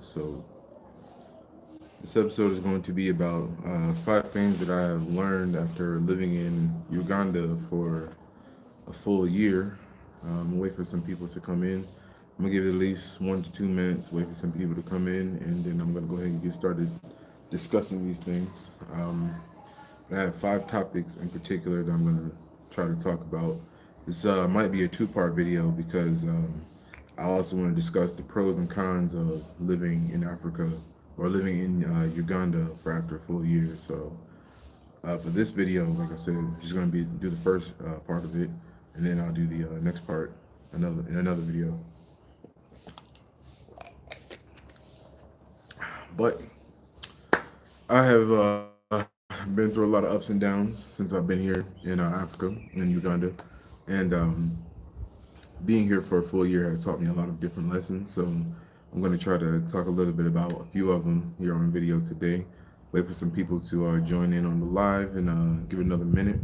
So this episode is going to be about 5 things that I have learned after living in Uganda for a full year. Wait for some people to come in. I'm gonna give it at least 1 to 2 minutes. Wait for some people to come in, and then I'm gonna go ahead and get started discussing these things. I have 5 topics in particular that I'm gonna try to talk about. This might be a two-part video because I also want to discuss the pros and cons of living in Africa or living in Uganda for after a full year. So for this video, like I said, I'm just going to be do the first part of it, and then I'll do the next part another video. But I have been through a lot of ups and downs since I've been here in Africa, in Uganda, and being here for a full year has taught me a lot of different lessons. So I'm going to try to talk a little bit about a few of them here on video today. Wait for some people to join in on the live and give it another minute,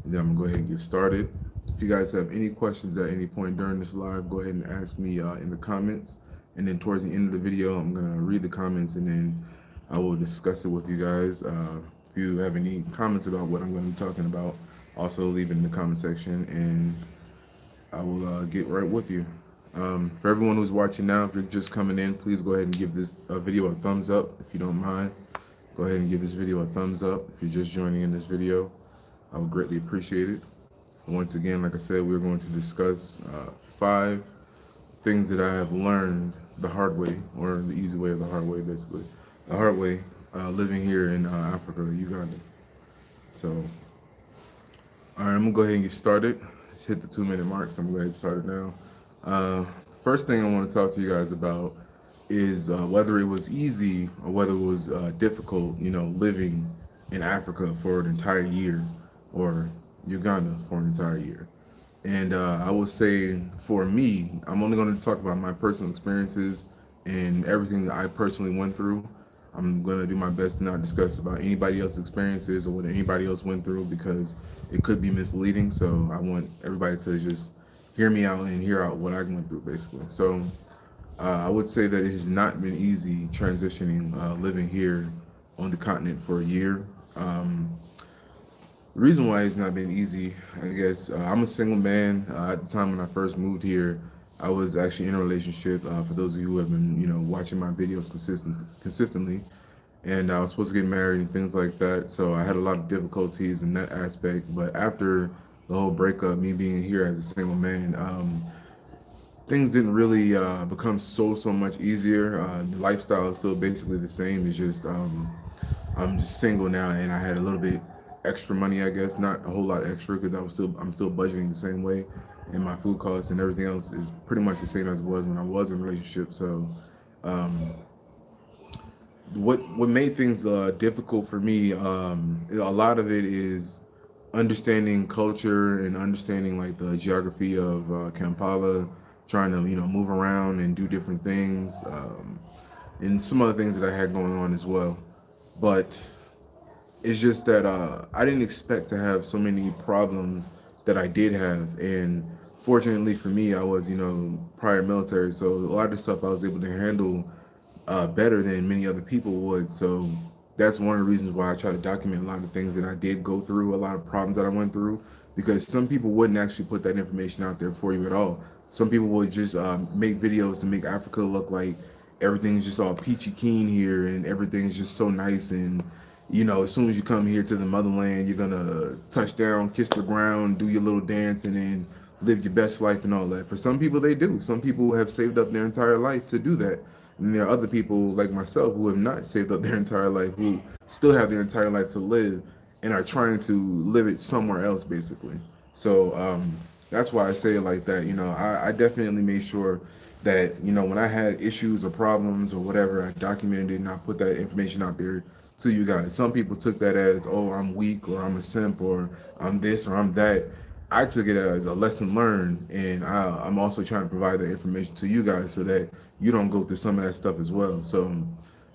and then I'm going to go ahead and get started. If you guys have any questions at any point during this live, go ahead and ask me in the comments. And then towards the end of the video, I'm going to read the comments and then I will discuss it with you guys. If you have any comments about what I'm going to be talking about, also leave it in the comment section and I will get right with you. For everyone who's watching now, if you're just coming in, please go ahead and give this video a thumbs up if you don't mind. Go ahead and give this video a thumbs up if you're just joining in this video. I would greatly appreciate it. And once again, like I said, we're going to discuss 5 things that I have learned the hard way, or the easy way or the hard way, basically. The hard way, living here in Africa, Uganda. So, all right, I'm gonna go ahead and get started. Hit the 2 minute mark, so I'm gonna go ahead and start it now. Uh, First thing I want to talk to you guys about is whether it was easy or whether it was difficult, living in Africa for an entire year or Uganda for an entire year. And I would say for me, I'm only going to talk about my personal experiences and everything that I personally went through. I'm going to do my best to not discuss about anybody else's experiences or what anybody else went through because it could be misleading. So I want everybody to just hear me out and hear out what I went through, basically. So I would say that it has not been easy transitioning, living here on the continent for a year. The reason why it's not been easy, I guess, I'm a single man. At the time when I first moved here, I was actually in a relationship. For those of you who have been, watching my videos consistently, and I was supposed to get married and things like that. So I had a lot of difficulties in that aspect. But after the whole breakup, me being here as a single man, things didn't really become so much easier. The lifestyle is still basically the same. It's just I'm just single now, and I had a little bit extra money, I guess, not a whole lot extra because I'm still budgeting the same way, and my food costs and everything else is pretty much the same as it was when I was in a relationship. So, um, what made things difficult for me, a lot of it is understanding culture and understanding like the geography of Kampala, trying to move around and do different things, and some other things that I had going on as well. But it's just that I didn't expect to have so many problems that I did have, and fortunately for me, I was prior military, so a lot of stuff I was able to handle better than many other people would. So that's one of the reasons why I try to document a lot of things that I did go through, a lot of problems that I went through, because some people wouldn't actually put that information out there for you at all. Some people would just make videos to make Africa look like everything's just all peachy keen here and everything's just so nice and as soon as you come here to the motherland, you're gonna touch down, kiss the ground, do your little dance, and then live your best life and all that. For some people, they do. Some people have saved up their entire life to do that. And there are other people like myself who have not saved up their entire life, who still have their entire life to live and are trying to live it somewhere else, basically. So that's why I say it like that. I definitely made sure that, when I had issues or problems or whatever, I documented it and I put that information out there to you guys. Some people took that as, oh, I'm weak or I'm a simp or I'm this or I'm that. I took it as a lesson learned, and I'm also trying to provide that information to you guys so that you don't go through some of that stuff as well. So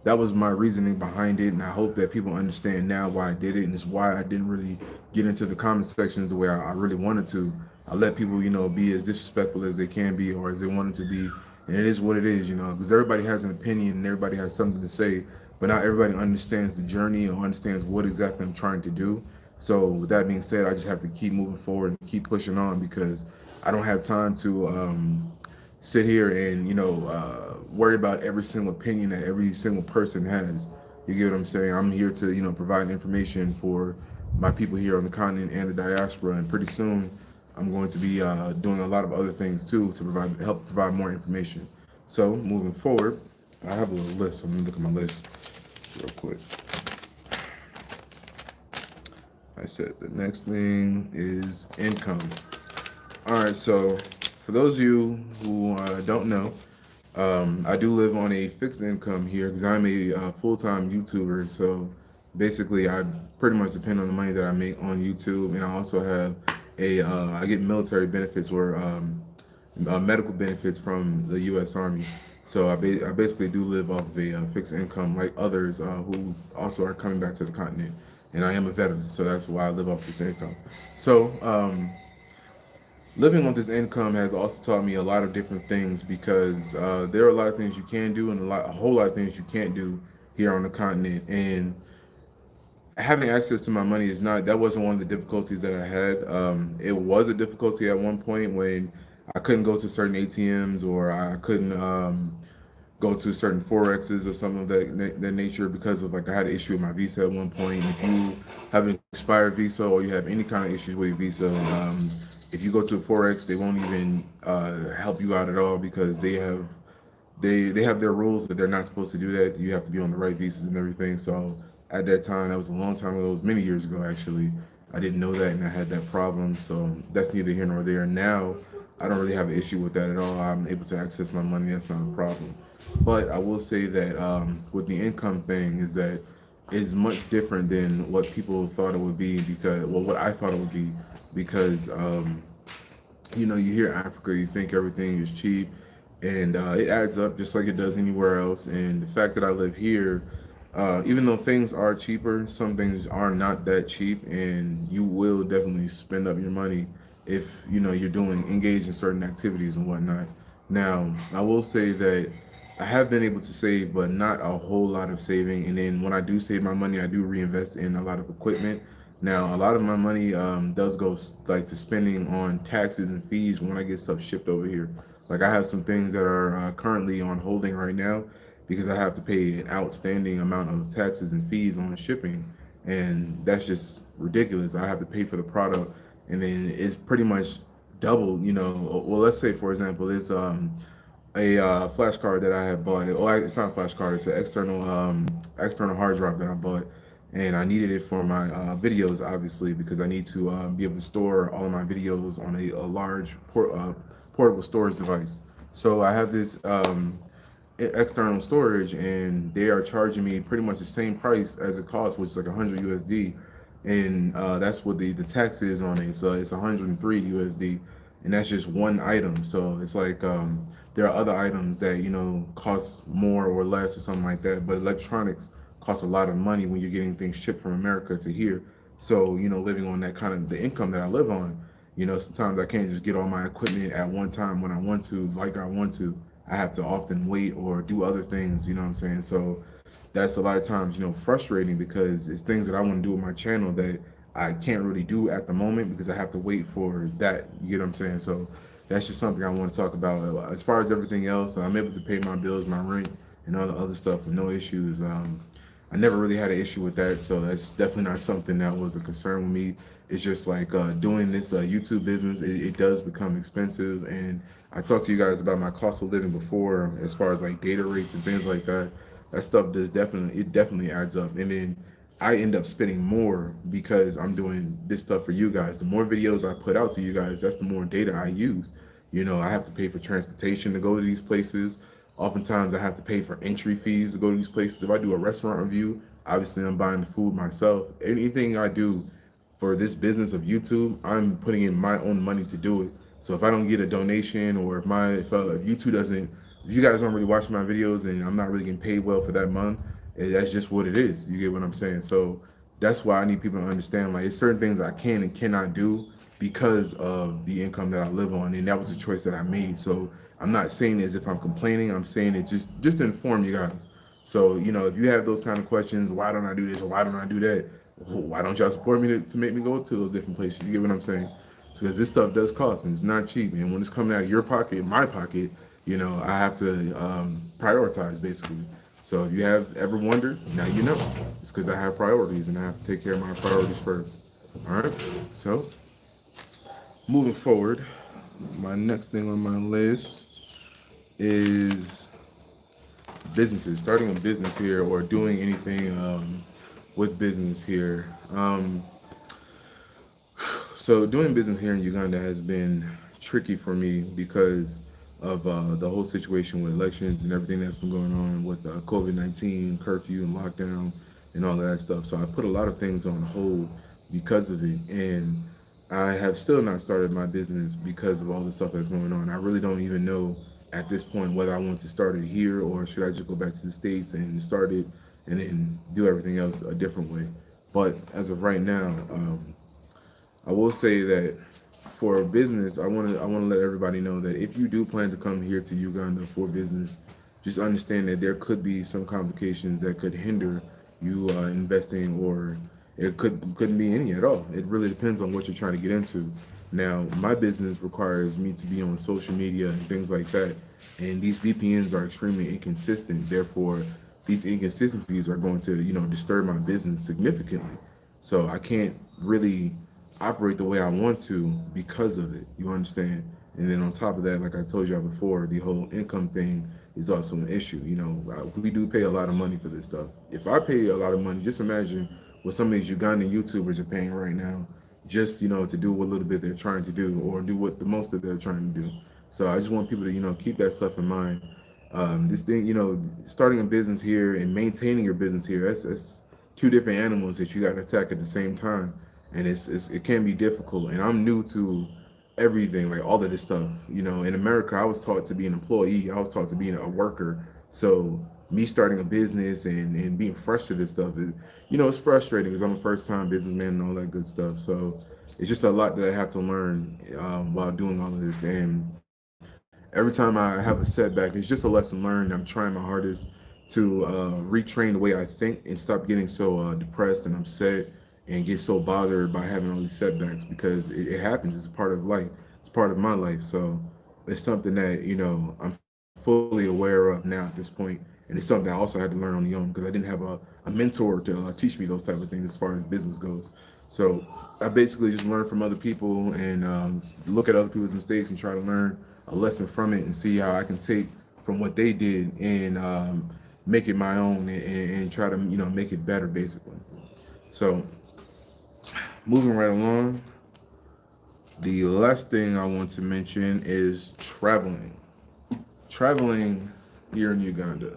that was my reasoning behind it, and I hope that people understand now why I did it, and it's why I didn't really get into the comment sections the way I really wanted to. I let people, be as disrespectful as they can be or as they wanted to be, and it is what it is, you know, because everybody has an opinion and everybody has something to say, but not everybody understands the journey or understands what exactly I'm trying to do. So with that being said, I just have to keep moving forward and keep pushing on because I don't have time to sit here and worry about every single opinion that every single person has. You get what I'm saying? I'm here to provide information for my people here on the continent and the diaspora, and pretty soon I'm going to be doing a lot of other things too to help provide more information. So moving forward, I have a little list. I'm gonna look at my list real quick. I said the next thing is income. All right, so for those of you who don't know, I do live on a fixed income here because I'm a full-time YouTuber. So basically, I pretty much depend on the money that I make on YouTube, and I also have I get military benefits or medical benefits from the U.S. Army. So I basically do live off of a fixed income like others who also are coming back to the continent, and I am a veteran, so that's why I live off this income. So living on this income has also taught me a lot of different things because there are a lot of things you can do and a whole lot of things you can't do here on the continent. And having access to my money is not that wasn't one of the difficulties that I had. It was a difficulty at one point when I couldn't go to certain ATMs or I couldn't go to certain forexes or something of that nature because of like I had an issue with my visa at one point. If you have an expired visa or you have any kind of issues with your visa, if you go to a forex, they won't even help you out at all because they have their rules that they're not supposed to do that. You have to be on the right visas and everything. So at that time, that was a long time ago. It was many years ago actually. I didn't know that and I had that problem. So that's neither here nor there. Now I don't really have an issue with that at all. I'm able to access my money. That's not a problem. But I will say that with the income thing is that is much different than what people thought it would be because well what I thought it would be because you hear Africa, you think everything is cheap, and it adds up just like it does anywhere else. And the fact that I live here, even though things are cheaper, some things are not that cheap, and you will definitely spend up your money if you're doing engaged in certain activities and whatnot. Now, I will say that I have been able to save, but not a whole lot of saving. And then when I do save my money, I do reinvest in a lot of equipment. Now, a lot of my money does go like to spending on taxes and fees when I get stuff shipped over here. Like I have some things that are currently on holding right now because I have to pay an outstanding amount of taxes and fees on shipping, and that's just ridiculous. I have to pay for the product, and then it's pretty much double. Well, let's say for example, it's a flash card that I have bought. Oh, it's not a flash card. It's an external hard drive that I bought, and I needed it for my videos, obviously, because I need to be able to store all of my videos on a large portable storage device. So I have this external storage, and they are charging me pretty much the same price as it costs, which is like 100 USD, and that's what the tax is on it. So it's 103 USD, and that's just one item. So it's like there are other items that cost more or less or something like that, but electronics cost a lot of money when you're getting things shipped from America to here. So living on that kind of the income that I live on, sometimes I can't just get all my equipment at one time when I want to, like I want to. I have to often wait or do other things, you know what I'm saying? So that's a lot of times, frustrating because it's things that I want to do with my channel that I can't really do at the moment because I have to wait for that, you know what I'm saying? So that's just something I want to talk about. As far as everything else, I'm able to pay my bills, my rent, and all the other stuff with no issues. I never really had an issue with that, so that's definitely not something that was a concern with me. It's just like doing this YouTube business, it does become expensive, and I talked to you guys about my cost of living before, as far as like data rates and things like that. That stuff does definitely adds up, and then I end up spending more because I'm doing this stuff for you guys. The more videos I put out to you guys, that's the more data I use. I have to pay for transportation to go to these places. Oftentimes, I have to pay for entry fees to go to these places. If I do a restaurant review, obviously I'm buying the food myself. Anything I do for this business of YouTube, I'm putting in my own money to do it. So if I don't get a donation, or if YouTube doesn't, if you guys don't really watch my videos and I'm not really getting paid well for that month, that's just what it is. You get what I'm saying? So that's why I need people to understand like there's certain things I can and cannot do because of the income that I live on, and that was a choice that I made. So I'm not saying it as if I'm complaining. I'm saying it just to inform you guys. So if you have those kind of questions, why don't I do this or why don't I do that? Why don't y'all support me to make me go to those different places? You get what I'm saying? Because this stuff does cost and it's not cheap. And when it's coming out of your pocket, my pocket, I have to prioritize basically. So if you have ever wondered, now you know. It's because I have priorities and I have to take care of my priorities first. All right. So moving forward, my next thing on my list is businesses. Starting a business here or doing anything with business here. So doing business here in Uganda has been tricky for me because of the whole situation with elections and everything that's been going on with COVID-19 curfew and lockdown and all of that stuff. So I put a lot of things on hold because of it, and I have still not started my business because of all the stuff that's going on. I really don't even know at this point whether I want to start it here or should I just go back to the States and start it and then do everything else a different way. But as of right now, I will say that for business, I want to let everybody know that if you do plan to come here to Uganda for business, just understand that there could be some complications that could hinder you investing, or it couldn't be any at all. It really depends on what you're trying to get into. Now, my business requires me to be on social media and things like that, and these VPNs are extremely inconsistent. Therefore, these inconsistencies are going to disturb my business significantly. So I can't really operate the way I want to because of it. You understand? And then on top of that, like I told y'all before, the whole income thing is also an issue. We do pay a lot of money for this stuff. If I pay a lot of money, just imagine what some of these Ugandan YouTubers are paying right now, just to do what little bit they're trying to do, or do what the most that they're trying to do. So I just want people to keep that stuff in mind. This thing, starting a business here and maintaining your business here, that's two different animals that you got to attack at the same time, and it can be difficult. And I'm new to everything, like all of this stuff. In America, I was taught to be an employee. I was taught to be a worker. So me starting a business and being fresh to this stuff is, it's frustrating because I'm a first time businessman and all that good stuff. So it's just a lot that I have to learn while doing all of this. And every time I have a setback, it's just a lesson learned. I'm trying my hardest to retrain the way I think and stop getting so depressed and upset and get so bothered by having all these setbacks, because it happens. It's a part of life. It's part of my life. So it's something that I'm fully aware of now at this point, and it's something I also had to learn on the own because I didn't have a mentor to teach me those type of things as far as business goes. So I basically just learn from other people and look at other people's mistakes and try to learn a lesson from it and see how I can take from what they did and make it my own, and try to make it better basically. So moving right along, the last thing I want to mention is traveling. Traveling here in Uganda,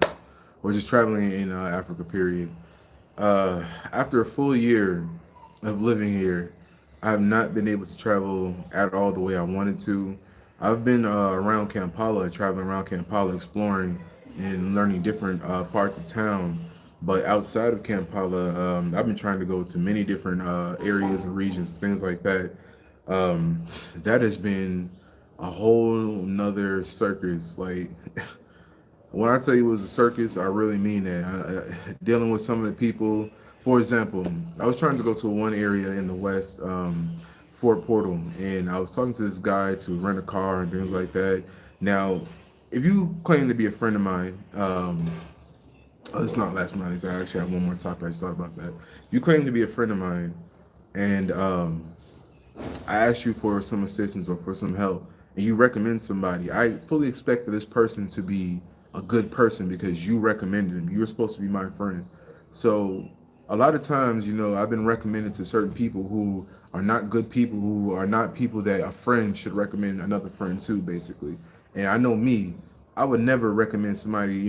or just traveling in Africa, period. After a full year of living here, I have not been able to travel at all the way I wanted to. I've been around Kampala, traveling around Kampala, exploring and learning different parts of town. But outside of Kampala, I've been trying to go to many different areas and regions, things like that. That has been a whole nother circus. Like, when I tell you it was a circus, I really mean that. Dealing with some of the people, for example, I was trying to go to one area in the West, Fort Portal, and I was talking to this guy to rent a car and things like that. Now, if you claim to be a friend of mine, oh, it's not last Monday, so I actually have one more topic. I just thought about that. You claim to be a friend of mine, and I ask you for some assistance or for some help, and you recommend somebody, I fully expect for this person to be a good person because you recommended them. You're supposed to be my friend. So a lot of times, I've been recommended to certain people who are not good people, who are not people that a friend should recommend another friend to, basically. And I know me, I would never recommend somebody,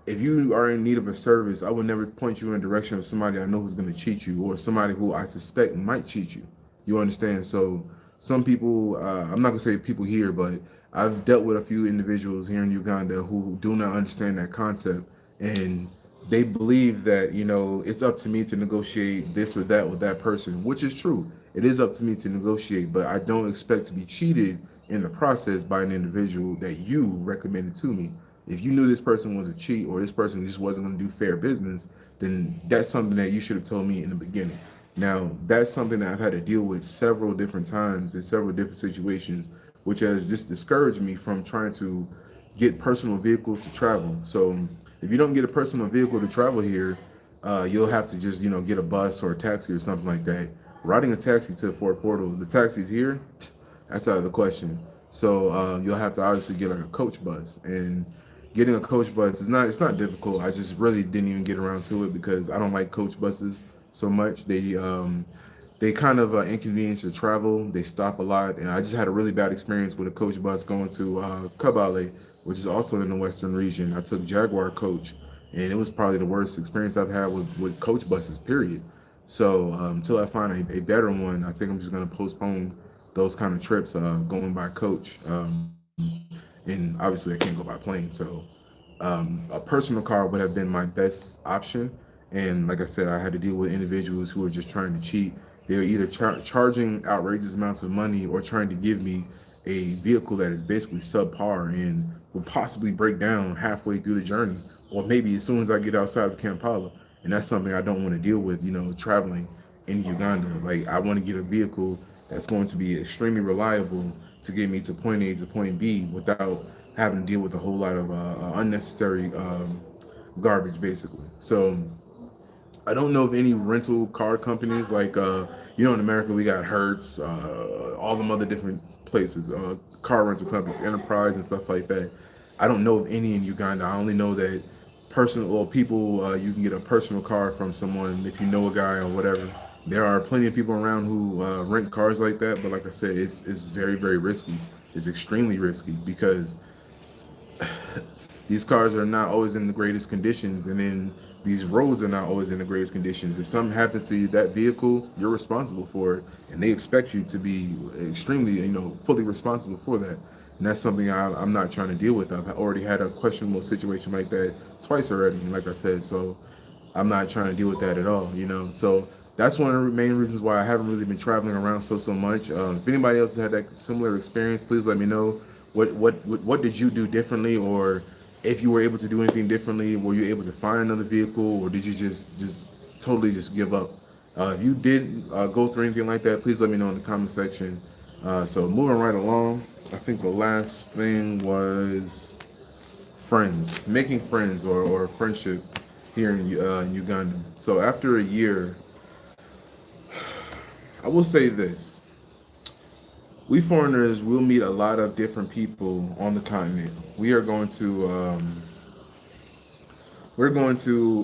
if you are in need of a service, I would never point you in the direction of somebody I know who's going to cheat you, or somebody who I suspect might cheat you. You understand? So some people, I'm not gonna say people here, but I've dealt with a few individuals here in Uganda who do not understand that concept, and they believe that it's up to me to negotiate this or that with that person, which is true. It is up to me to negotiate, but I don't expect to be cheated in the process by an individual that you recommended to me. If you knew this person was a cheat or this person just wasn't going to do fair business, then that's something that you should have told me in the beginning. Now, that's something that I've had to deal with several different times in several different situations, which has just discouraged me from trying to get personal vehicles to travel. So, if you don't get a personal vehicle to travel here, you'll have to just get a bus or a taxi or something like that. Riding a taxi to Fort Portal, the taxis here, that's out of the question. So you'll have to obviously get like a coach bus, and getting a coach bus is not it's not difficult. I just really didn't even get around to it because I don't like coach buses so much. They kind of inconvenience your travel. They stop a lot, and I just had a really bad experience with a coach bus going to Kabale, which is also in the western region. I took Jaguar coach, and it was probably the worst experience I've had with coach buses. Period. So until I find a better one, I think I'm just going to postpone those kind of trips going by coach. And obviously, I can't go by plane. So a personal car would have been my best option. And like I said, I had to deal with individuals who were just trying to cheat. They were either charging outrageous amounts of money or trying to give me a vehicle that is basically subpar and will possibly break down halfway through the journey, or maybe as soon as I get outside of Kampala. And that's something I don't want to deal with, traveling in Uganda. Like, I want to get a vehicle that's going to be extremely reliable to get me to point A to point B without having to deal with a whole lot of unnecessary garbage, basically. So I don't know of any rental car companies like in America we got Hertz, all them other different places, car rental companies, Enterprise and stuff like that. I don't know of any in Uganda. I only know that personal or people you can get a personal car from someone if you know a guy or whatever. There are plenty of people around who rent cars like that, but like I said, it's very risky. It's extremely risky because these cars are not always in the greatest conditions, and then these roads are not always in the greatest conditions. If something happens to you, that vehicle, you're responsible for it, and they expect you to be extremely, fully responsible for that. And that's something I'm not trying to deal with. I've already had a questionable situation like that twice already, like I said. So I'm not trying to deal with that at all. So that's one of the main reasons why I haven't really been traveling around so much. If anybody else has had that similar experience, please let me know. What did you do differently, or if you were able to do anything differently? Were you able to find another vehicle, or did you just totally just give up? If you did go through anything like that, please let me know in the comment section. So moving right along, I think the last thing was friends, making friends or friendship here in Uganda. So after a year, I will say this: we foreigners will meet a lot of different people on the continent. We're going to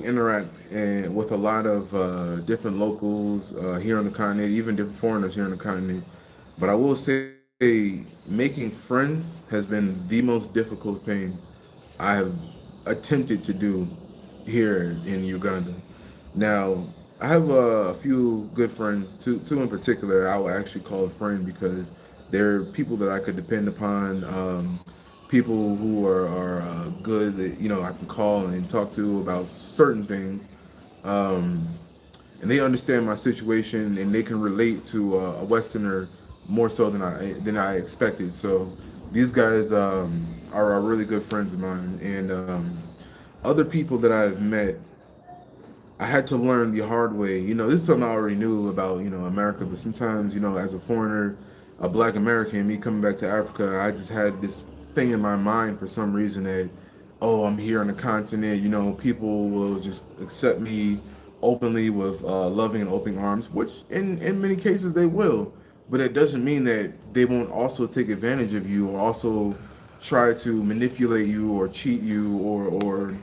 interact with a lot of different locals here on the continent, even different foreigners here on the continent. But I will say, making friends has been the most difficult thing I have attempted to do here in Uganda. Now, I have a few good friends, two in particular. I will actually call a friend because they're people that I could depend upon. People who are good that I can call and talk to about certain things, um, and they understand my situation and they can relate to a Westerner more so than I expected. So these guys are really good friends of mine, and other people that I've met I had to learn the hard way. This is something I already knew about, America, but sometimes, as a foreigner, a black American, me coming back to Africa, I just had this thing in my mind for some reason that, oh, I'm here on the continent, people will just accept me openly with loving and open arms, which in many cases they will. But it doesn't mean that they won't also take advantage of you or also try to manipulate you or cheat you or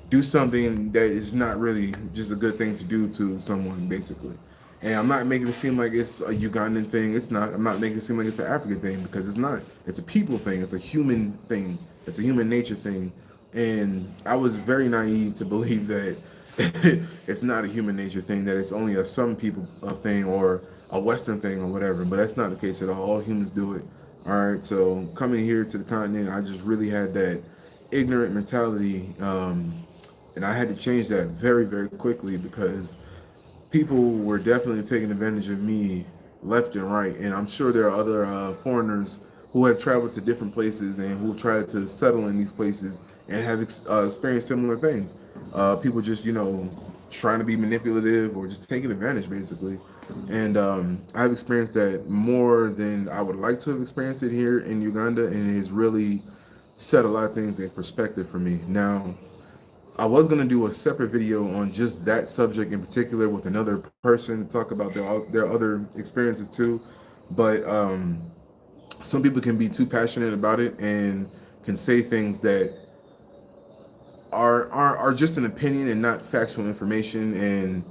do something that is not really just a good thing to do to someone, basically. And I'm not making it seem like it's a Ugandan thing. It's not. I'm not making it seem like it's an African thing because it's not. It's a people thing. It's a human thing. It's a human nature thing. And I was very naive to believe that it's not a human nature thing, that it's only a some people thing or a Western thing or whatever. But that's not the case at all. All humans do it. All right. So coming here to the continent, I just really had that ignorant mentality. And I had to change that very quickly because people were definitely taking advantage of me left and right. And I'm sure there are other foreigners who have traveled to different places and who have tried to settle in these places and have experienced similar things. People just, trying to be manipulative or just taking advantage, basically. And I've experienced that more than I would like to have experienced it here in Uganda, and it has really set a lot of things in perspective for me. Now, I was gonna do a separate video on just that subject in particular with another person to talk about their other experiences too, but some people can be too passionate about it and can say things that are just an opinion and not factual information. And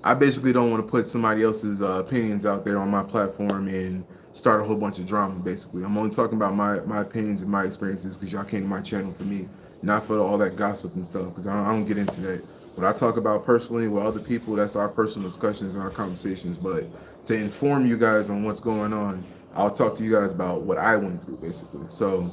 I basically don't want to put somebody else's opinions out there on my platform and start a whole bunch of drama. Basically, I'm only talking about my opinions and my experiences because y'all came to my channel for me, not for all that gossip and stuff. Because I don't get into that. What I talk about personally with other people, that's our personal discussions and our conversations. But to inform you guys on what's going on, I'll talk to you guys about what I went through, basically. So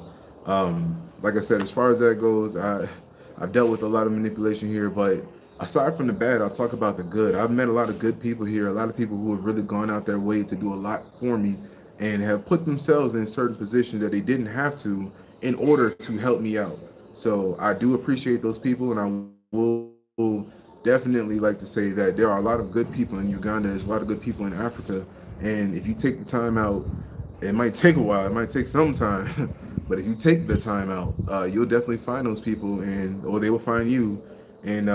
like I said, as far as that goes, I've dealt with a lot of manipulation here, but aside from the bad, I'll talk about the good. I've met a lot of good people here, a lot of people who have really gone out their way to do a lot for me and have put themselves in certain positions that they didn't have to in order to help me out. So I do appreciate those people, and I will definitely like to say that there are a lot of good people in Uganda, there's a lot of good people in Africa, and if you take the time out, it might take a while, it might take some time, but if you take the time out, you'll definitely find those people, and or they will find you, and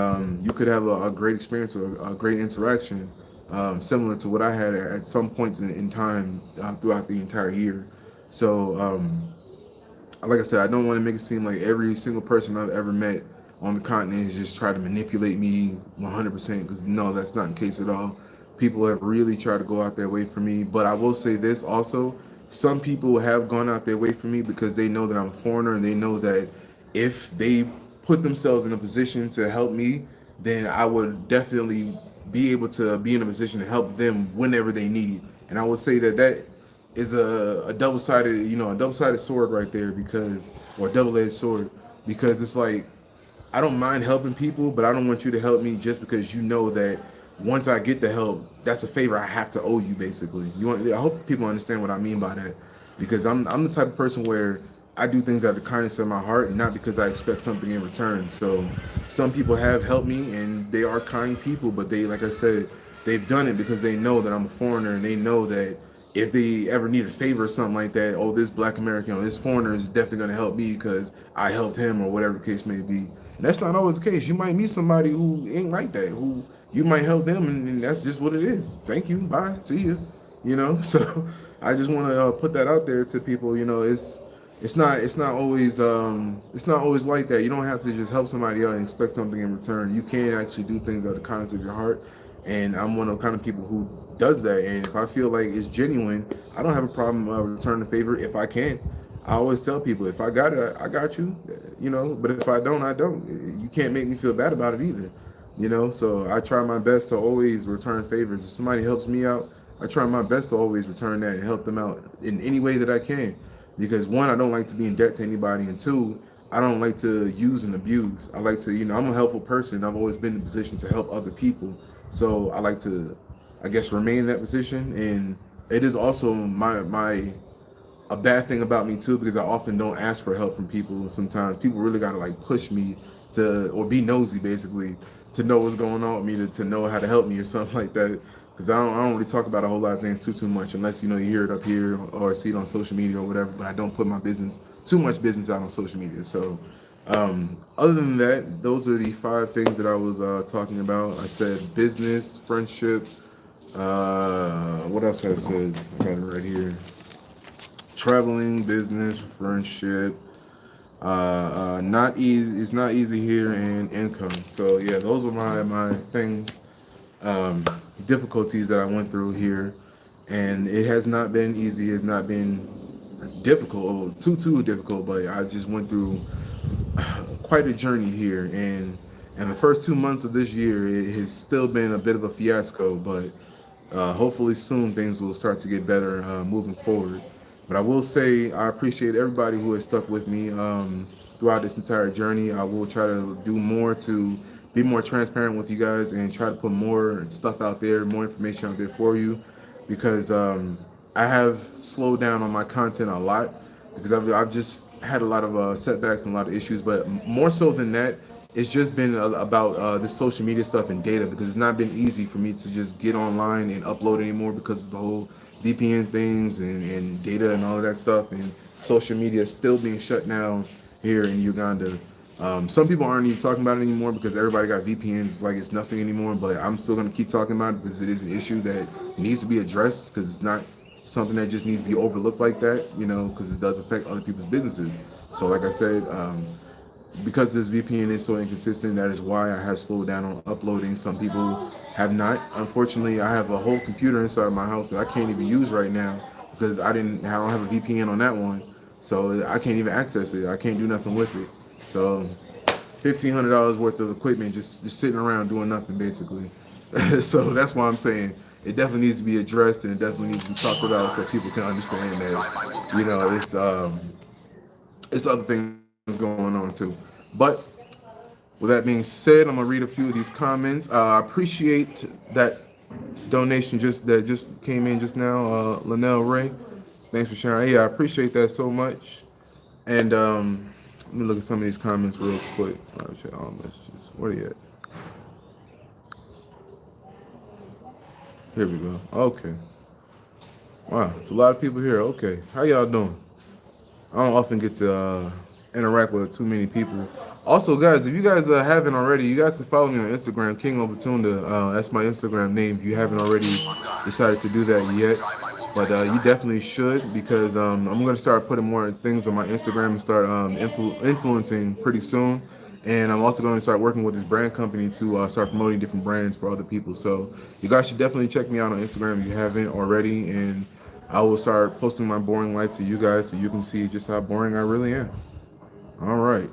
you could have a great experience or a great interaction, similar to what I had at some points in time throughout the entire year. So like I said, I don't want to make it seem like every single person I've ever met on the continent has just tried to manipulate me 100%, because no, that's not the case at all. People have really tried to go out their way for me, but I will say this also: some people have gone out their way for me because they know that I'm a foreigner and they know that if they put themselves in a position to help me, then I would definitely be able to be in a position to help them whenever they need. And I would say that that is a double-sided, a double-sided sword right there, because, or double-edged sword, because it's like, I don't mind helping people, but I don't want you to help me just because you know that once I get the help, that's a favor I have to owe you, basically. You want? I hope people understand what I mean by that, because I'm the type of person where I do things out of the kindness of my heart and not because I expect something in return. So some people have helped me and they are kind people, but they, like I said, they've done it because they know that I'm a foreigner and they know that if they ever need a favor or something like that, oh, this black American or this foreigner is definitely going to help me because I helped him, or whatever the case may be. And that's not always the case. You might meet somebody who ain't like that, who you might help them, and that's just what it is. Thank you, bye, see you. So I just want to put that out there to people. It's not always like that. You don't have to just help somebody out and expect something in return. You can actually do things out of the kindness of your heart, and I'm one of the kind of people who does that. And if I feel like it's genuine, I don't have a problem returning the favor if I can. I always tell people, if I got it, I got you. But if I don't, I don't. You can't make me feel bad about it either. So I try my best to always return favors. If somebody helps me out, I try my best to always return that and help them out in any way that I can. Because one, I don't like to be in debt to anybody, and two, I don't like to use and abuse. I like to, I'm a helpful person. I've always been in a position to help other people. So I like to, I guess, remain in that position. And it is also my a bad thing about me too, because I often don't ask for help from people. Sometimes people really gotta like push me to, or be nosy basically, to know what's going on with me, to know how to help me or something like that. Because I don't really talk about a whole lot of things too much, unless you hear it up here or see it on social media or whatever. But I don't put my business, too much business, out on social media. So other than that, those are the 5 things that I was talking about. I said business, friendship. What else I said? I got it right here: traveling, business, friendship. Not easy. It's not easy here, and income. So yeah, those were my things, um, difficulties that I went through here, and it has not been easy. It's not been difficult, or too difficult, but I just went through quite a journey here, and the first 2 months of this year, it has still been a bit of a fiasco, but hopefully soon things will start to get better moving forward. But I will say I appreciate everybody who has stuck with me throughout this entire journey. I will try to do more to be more transparent with you guys and try to put more stuff out there, more information out there for you, because I have slowed down on my content a lot because I've just had a lot of setbacks and a lot of issues. But more so than that, it's just been about the social media stuff and data because it's not been easy for me to just get online and upload anymore because of the whole VPN things and data and all of that stuff, and social media still being shut down here in Uganda. Some people aren't even talking about it anymore because everybody got VPNs. It's like it's nothing anymore. But I'm still going to keep talking about it because it is an issue that needs to be addressed because it's not something that just needs to be overlooked like that, because it does affect other people's businesses. So, like I said, because this VPN is so inconsistent, that is why I have slowed down on uploading. Some people have not. Unfortunately, I have a whole computer inside my house that I can't even use right now because I don't have a VPN on that one, so I can't even access it. I can't do nothing with it. So $1,500 worth of equipment just sitting around doing nothing basically. So that's why I'm saying it definitely needs to be addressed and it definitely needs to be talked about so people can understand that it's other things going on too. But with that being said, I'm gonna read a few of these comments. I appreciate that donation just came in just now, Linnell Ray. Thanks for sharing. Yeah, I appreciate that so much. And let me look at some of these comments real quick. I'll check all messages. Where are you at? Here we go. Okay. Wow, it's a lot of people here. Okay, how y'all doing? I don't often get to interact with too many people. Also, guys, if you guys haven't already, you guys can follow me on Instagram, King Obatunda. That's my Instagram name. If you haven't already decided to do that yet, but you definitely should because I'm going to start putting more things on my Instagram and start influencing pretty soon. And I'm also going to start working with this brand company to start promoting different brands for other people. So you guys should definitely check me out on Instagram if you haven't already. And I will start posting my boring life to you guys so you can see just how boring I really am. All right.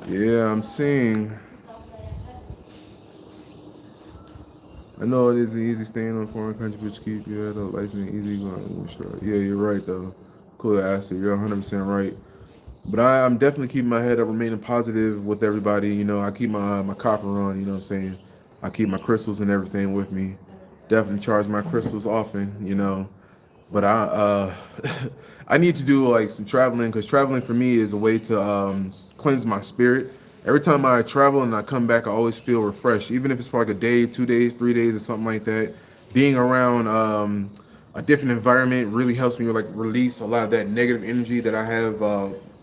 Yeah, I'm seeing. I know it isn't easy staying in a foreign country, but you keep your head up, license easy going. Sure. Yeah, you're right though. Cool answer. You're 100% right. But I'm definitely keeping my head up, remaining positive with everybody. I keep my copper on. You know what I'm saying? I keep my crystals and everything with me. Definitely charge my crystals often. But I need to do like some traveling because traveling for me is a way to cleanse my spirit. Every time I travel and I come back, I always feel refreshed, even if it's for like a day, 2 days, 3 days, or something like that. Being around a different environment really helps me like release a lot of that negative energy that I have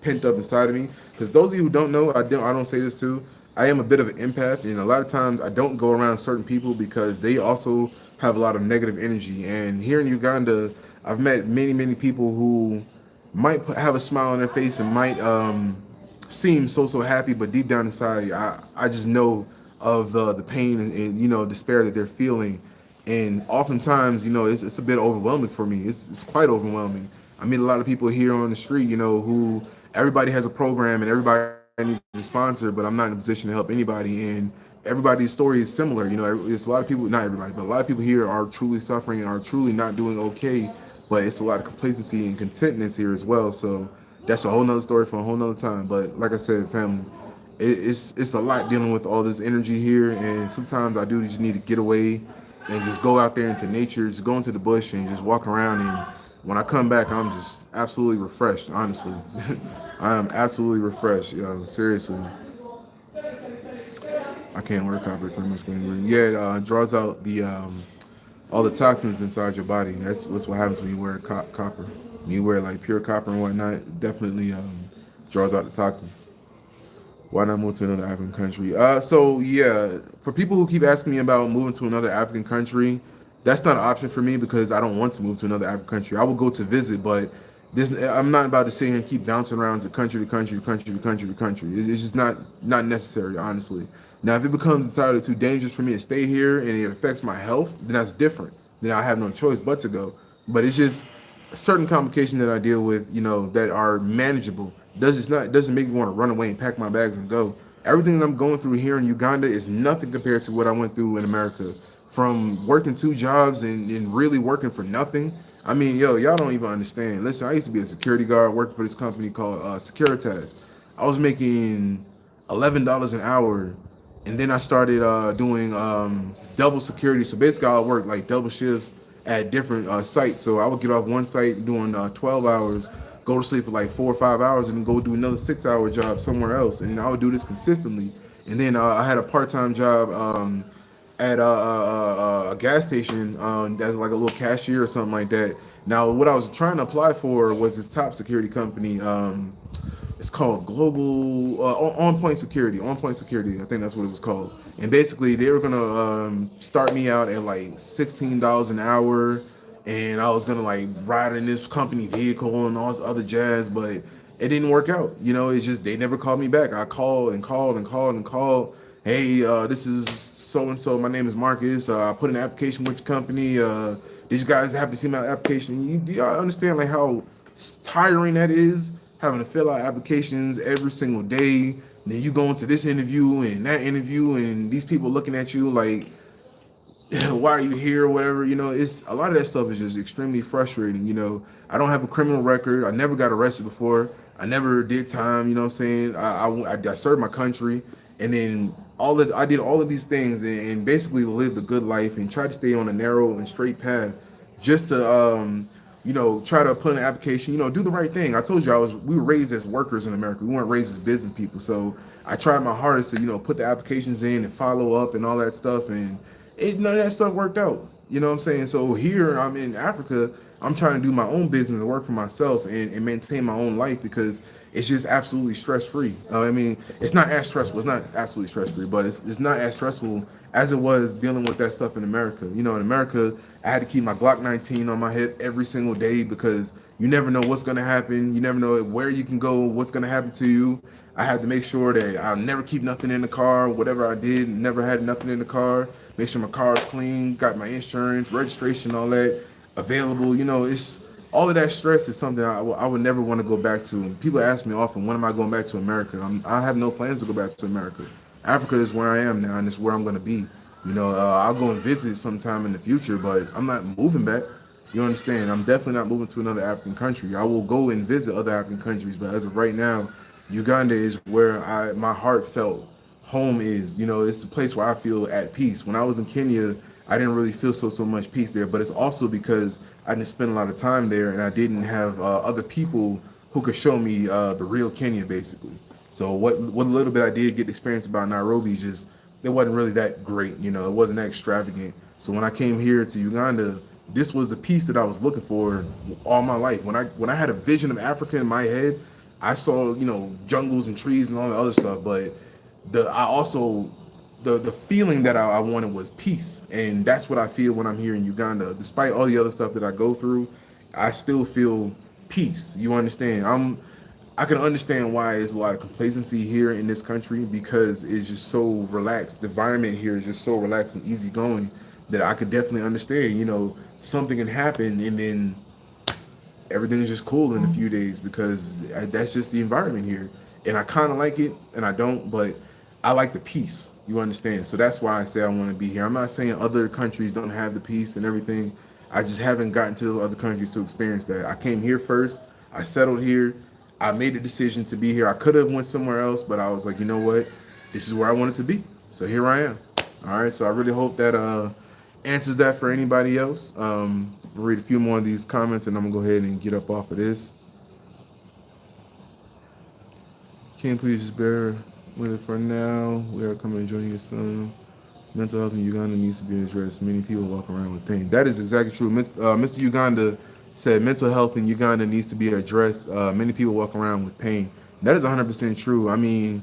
pent up inside of me. Because those of you who don't know, I don't say this too. I am a bit of an empath, and a lot of times I don't go around certain people because they also have a lot of negative energy. And here in Uganda, I've met many people who might have a smile on their face and might seem so happy, but deep down inside, I just know of the pain and despair that they're feeling, and oftentimes it's a bit overwhelming for me. It's quite overwhelming. I meet a lot of people here on the street, who everybody has a program and everybody needs a sponsor, but I'm not in a position to help anybody, and everybody's story is similar. It's a lot of people, not everybody, but a lot of people here are truly suffering and are truly not doing okay, but it's a lot of complacency and contentness here as well. So that's a whole nother story for a whole nother time. But like I said, family, it's a lot dealing with all this energy here, and sometimes I do just need to get away and just go out there into nature, just go into the bush and just walk around. And when I come back, I'm just absolutely refreshed. Honestly, I am absolutely refreshed. Seriously, I can't wear copper too much. Yeah, it draws out the all the toxins inside your body. That's what happens when you wear copper. When you wear like pure copper and whatnot, it definitely draws out the toxins. Why not move to another African country? So yeah, for people who keep asking me about moving to another African country, that's not an option for me because I don't want to move to another African country. I will go to visit, but I'm not about to sit here and keep bouncing around to country to country to country to country to country. It's just not necessary, honestly. Now, if it becomes entirely too dangerous for me to stay here and it affects my health, then that's different. Then I have no choice but to go. But it's just certain complications that I deal with, that are manageable. Doesn't make me want to run away and pack my bags and go. Everything that I'm going through here in Uganda is nothing compared to what I went through in America. From working two jobs and really working for nothing. I mean, y'all don't even understand. Listen, I used to be a security guard working for this company called Securitas. I was making $11 an hour and then I started doing double security. So basically, I would work like double shifts at different sites. So I would get off one site doing 12 hours, go to sleep for like 4 or 5 hours, and then go do another 6 hour job somewhere else. And I would do this consistently. And then I had a part time job at a gas station as like a little cashier or something like that. Now, what I was trying to apply for was this top security company. It's called Global On Point Security. On Point Security, I think that's what it was called. And basically, they were gonna start me out at like $16 an hour, and I was gonna like ride in this company vehicle and all this other jazz, but it didn't work out. You know, it's just they never called me back. I called and called and called and called. Hey, this is so and so. My name is Marcus. I put an application with your company. Did you guys happen to see my application? Do y'all understand like how tiring that is? Having to fill out applications every single day. And then you go into this interview and that interview, and these people looking at you like, why are you here or whatever. You know, it's a lot of that stuff is just extremely frustrating. You know, I don't have a criminal record. I never got arrested before. I never did time. You know what I'm saying? I served my country, and then I did all of these things, and basically lived a good life and tried to stay on a narrow and straight path, just to try to put an application, do the right thing. I told you we were raised as workers in America. We weren't raised as business people. So I tried my hardest to, put the applications in and follow up and all that stuff. And none of that stuff worked out. You know what I'm saying? So here I'm in Africa, I'm trying to do my own business and work for myself and maintain my own life because it's just absolutely stress free. I mean, it's not as stressful. It's not absolutely stress free, but it's not as stressful as it was dealing with that stuff in America. You know, in America, I had to keep my Glock 19 on my hip every single day because you never know what's going to happen. You never know where you can go, what's going to happen to you. I had to make sure that I'll never keep nothing in the car. Whatever I did, never had nothing in the car. Make sure my car is clean, got my insurance, registration, all that available. You know, it's all of that stress is something I would never want to go back to. And people ask me often, when am I going back to America? I have no plans to go back to America. Africa is where I am now, and it's where I'm going to be. You know, I'll go and visit sometime in the future, but I'm not moving back. You understand? I'm definitely not moving to another African country. I will go and visit other African countries, but as of right now, Uganda is where my heartfelt home is. You know, it's the place where I feel at peace. When I was in Kenya, I didn't really feel so much peace there, but it's also because I didn't spend a lot of time there and I didn't have other people who could show me the real Kenya, basically. So what little bit I did get experience about Nairobi, just it wasn't really that great. You know, it wasn't that extravagant. So when I came here to Uganda, this was the peace that I was looking for all my life. When I had a vision of Africa in my head, I saw, jungles and trees and all the other stuff, but I also the feeling that I wanted was peace, and that's what I feel when I'm here in Uganda. Despite all the other stuff that I go through, I still feel peace. You understand? I can understand why there's a lot of complacency here in this country because it's just so relaxed. The environment here is just so relaxed and easygoing that I could definitely understand. Something can happen and then everything's just cool in a few days because that's just the environment here. And I kind of like it and I don't, but I like the peace. You understand? So that's why I say I want to be here. I'm not saying other countries don't have the peace and everything. I just haven't gotten to the other countries to experience that. I came here first. I settled here. I made a decision to be here. I could have went somewhere else, but I was like, you know what? This is where I wanted to be. So here I am. All right. So I really hope that answers that for anybody else. We'll read a few more of these comments and I'm gonna go ahead and get up off of this. Can you please just bear with it for now? We are coming to join you soon. Mental health in Uganda needs to be addressed. Many people walk around with pain. That is exactly true. Mr. Uganda said mental health in Uganda needs to be addressed. Many people walk around with pain. That is 100% true. I mean,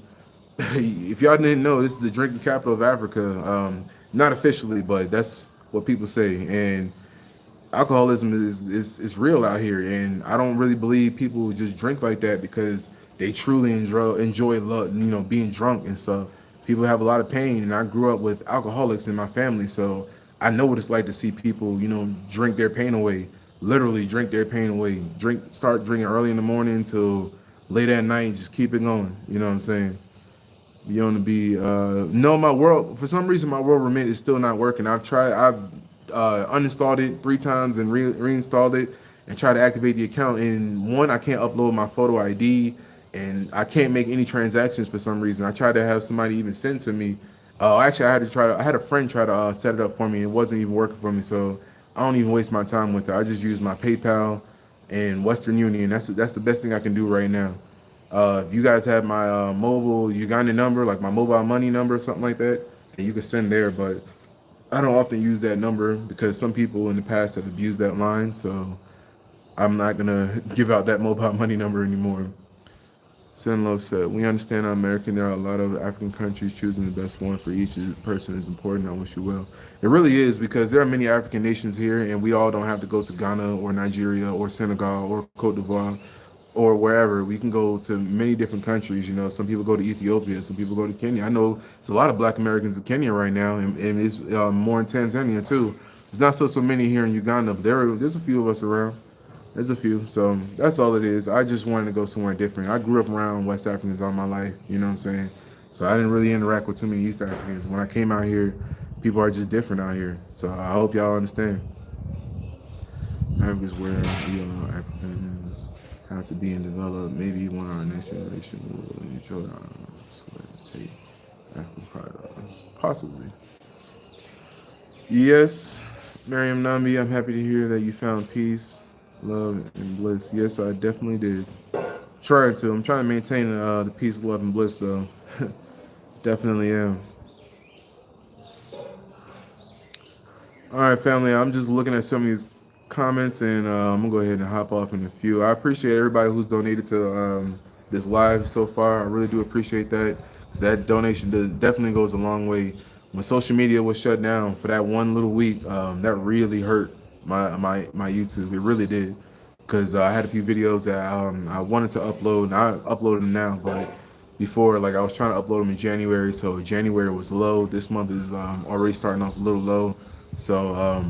if y'all didn't know, this is the drinking capital of Africa. Not officially, but that's what people say. And alcoholism is real out here, and I don't really believe people just drink like that because they truly enjoy love, being drunk and stuff. People have a lot of pain, and I grew up with alcoholics in my family, so I know what it's like to see people, drink their pain away, literally drink their pain away, start drinking early in the morning till late at night, just keep it going. You know what I'm saying? You want to be no, my world, for some reason my world remit is still not working. I've uninstalled it 3 times and reinstalled it and tried to activate the account, and one, I can't upload my photo ID and I can't make any transactions for some reason. I tried to have somebody even send to me Oh, actually, I had a friend try to set it up for me. It wasn't even working for me, so I don't even waste my time with it. I just use my PayPal and Western Union. That's the best thing I can do right now. If you guys have my mobile Uganda number, like my mobile money number or something like that, then you can send there. But I don't often use that number because some people in the past have abused that line. So I'm not gonna give out that mobile money number anymore. Senlo said, "We understand how American. There are a lot of African countries choosing the best one for each person is important. I wish you well." It really is because there are many African nations here, and we all don't have to go to Ghana or Nigeria or Senegal or Cote d'Ivoire or wherever. We can go to many different countries. You know, some people go to Ethiopia, some people go to Kenya. I know there's a lot of Black Americans in Kenya right now, and it's more in Tanzania too. There's not so many here in Uganda, but there's a few of us around. There's a few. So that's all it is. I just wanted to go somewhere different. I grew up around West Africans all my life, you know what I'm saying? So I didn't really interact with too many East Africans. When I came out here, people are just different out here. So I hope y'all understand. Africa's where we are Africans have to be and develop. Maybe one of our next generation will enjoy our sweat, take African pride of. Possibly. Yes, Miriam Nambi, I'm happy to hear that you found peace, love, and bliss. Yes, I definitely did. Trying to. I'm trying to maintain the peace, love, and bliss, though. Definitely am. All right, family. I'm just looking at some of these comments, and I'm gonna go ahead and hop off in a few. I appreciate everybody who's donated to this live so far. I really do appreciate that because that donation definitely goes a long way. When social media was shut down for that one little week, that really hurt my YouTube. It really did because I had a few videos that I wanted to upload, and I uploaded them now, but before, like I was trying to upload them in January, so January was low. This month is already starting off a little low. So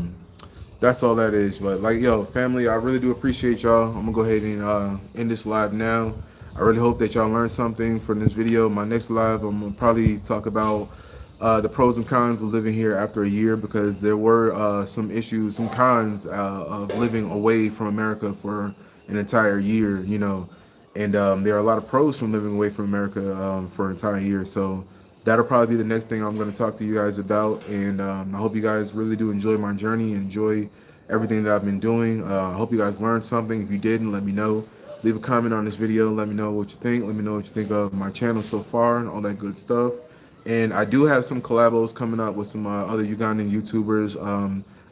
that's all that is. But like, yo, family, I really do appreciate y'all. I'm gonna go ahead and end this live now. I really hope that y'all learned something from this video. My next live, I'm gonna probably talk about the pros and cons of living here after a year because there were some issues, some cons of living away from America for an entire year. You know, and there are a lot of pros from living away from America for an entire year. So that'll probably be the next thing I'm going to talk to you guys about. And I hope you guys really do enjoy my journey and enjoy everything that I've been doing. I hope you guys learned something. If you didn't, let me know. Leave a comment on this video. Let me know what you think. Let me know what you think of my channel so far and all that good stuff. And I do have some collabos coming up with some other Ugandan YouTubers.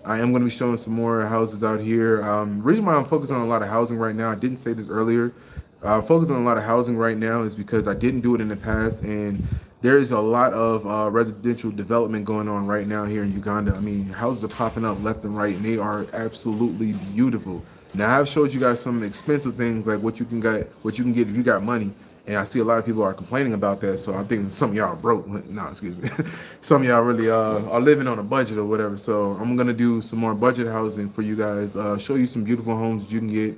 I am going to be showing some more houses out here. Reason why I'm focused on a lot of housing right now, I didn't say this earlier. Focus on a lot of housing right now is because I didn't do it in the past, and there is a lot of residential development going on right now here in Uganda. I mean, houses are popping up left and right, and they are absolutely beautiful. Now, I've showed you guys some expensive things like what you can get if you got money, and I see a lot of people are complaining about that. So I'm thinking some of y'all are broke. No, excuse me. Some of y'all really are living on a budget or whatever. So I'm gonna do some more budget housing for you guys. Show you some beautiful homes that you can get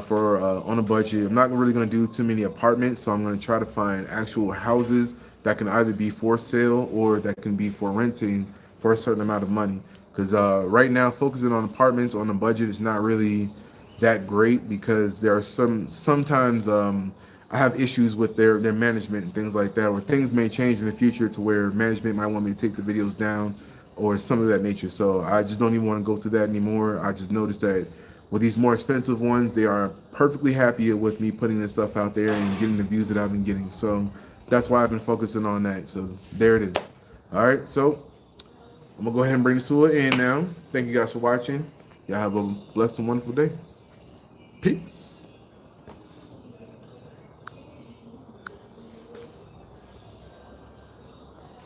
for on a budget. I'm not really going to do too many apartments, so I'm going to try to find actual houses that can either be for sale or that can be for renting for a certain amount of money. Because right now, focusing on apartments on a budget is not really that great because there are sometimes I have issues with their management and things like that, or things may change in the future to where management might want me to take the videos down or some of that nature. So I just don't even want to go through that anymore. I just noticed that with these more expensive ones, they are perfectly happy with me putting this stuff out there and getting the views that I've been getting. So that's why I've been focusing on that. So there it is. All right, so I'm gonna go ahead and bring this to an end now. Thank you guys for watching. Y'all have a blessed and wonderful day. Peace.